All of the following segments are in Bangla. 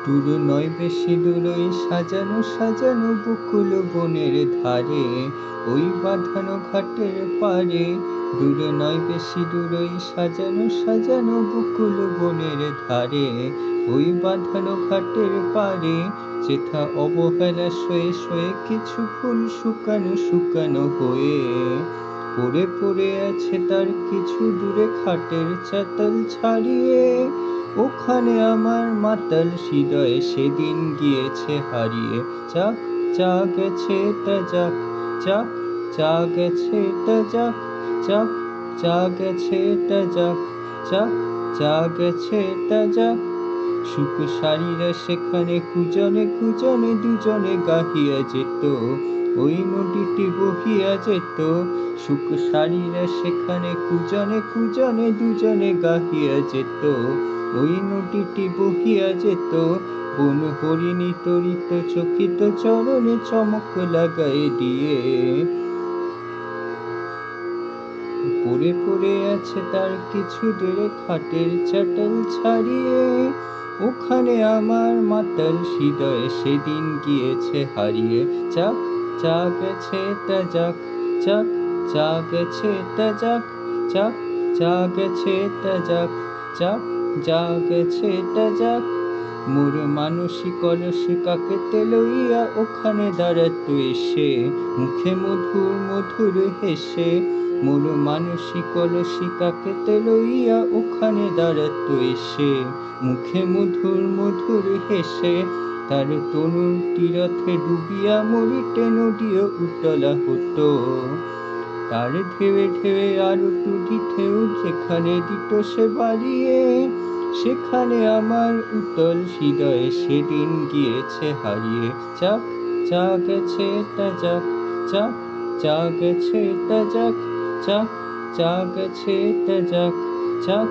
দূর নয় বেশি দূর ওই সাজানো সাজানো বকুল বনের ধারে, ওই বাঁধানো ঘাটের পারে। দূর নয় বেশি দূর ওই সাজানো সাজানো বকুল বনের ধারে, ওই বাঁধানো ঘাটের পারে। যেথা অবহেলা সয়ে সয়ে কিছু ফুল শুকানো শুকানো হয়ে পড়ে পড়ে আছে তার কিছু দূরে খাটের চাতাল ছাড়িয়ে। ওখানে আমার মাতাল হৃদয় সেদিন গিয়েছে হারিয়ে। যাক যা গেছে তা যাক, যাক যা গেছে তা যাক, যাক যা গেছে তা যাক, যাক যা গেছে তা যাক। সুখ সারিরা সেখানে কুজনে কুজনে দুজনে গাহিয়া যেত, ওই নদীটি বহিয়া যেত। সুখ সারিরা সেখানে কুজনে কুজনে দুজনে গাহিয়া যেত, ওই নদীটি বহিয়া যেত। বন হরিণী তরিত চকিত চরণে চমক লাগাই দিয়ে পড়ে পড়ে আছে তার কিছু দূরে খাটের চাটাল ছাড়িয়ে। ওখানে আমার মাতাল হৃদয় সেদিন গিয়েছে হারিয়ে। যাক যা গেছে তা যাক, যাক যা গেছে তা যাক, যাক যা গেছে তা যাক, যাক যা গেছে তা যাক। মোর মানসী কলসী কাকেতে লইয়া ওখানে দাঁড়াত এসে, মুখে মধুর মধুর হেসে। মোর মানসী কলসী কাকেতে লইয়া ওখানে দাঁড়াত এসে, মুখে মধুর মধুর হেসে। তার তনুর তীরথে ডুবিয়া মরিতে নদীও উতলা হতো, তার ঢেউে ঢেউে আরো টুটি ঢেউ যেখানে দিত সে বাড়িয়ে। সেখানে আমার উতল হৃদয় সেদিন গিয়েছে হারিয়ে। যাক যা গেছে তা যাক, যাক যা গেছে তা যাক, যাক যা গেছে তা যাক, যাক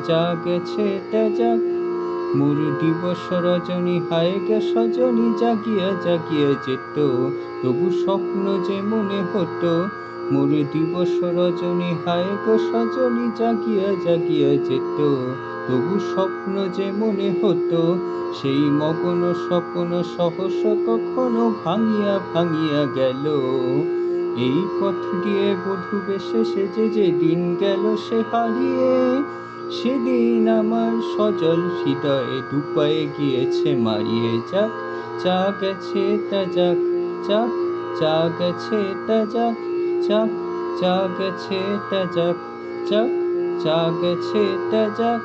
যা গেছে তা যাক। মোর দিবস রজনী হায় গে সজনী জাগিয়া জাগিয়া যেত, তবু স্বপ্ন যে মনে হতো। মোর দিবস রজনী হায় গো সজনী জাগিয়া জাগিয়া যেত, তবু স্বপ্ন যে মনে হতো। সেই মগন স্বপ্ন সহস কখনো ভাঙিয়া ভাঙিয়া গেল। এই পথ দিয়ে বধূ বেশে সেজে যেদিন গেল সে হারিয়ে। সেদিন আমার সজল হৃদয় দুপায়ে গিয়েছে মারিয়ে। যাক যা গেছে তা যাক, যাক যা গেছে তা যাক, যাক যা গেছে তা যাক, যাক যা গেছে তা যাক।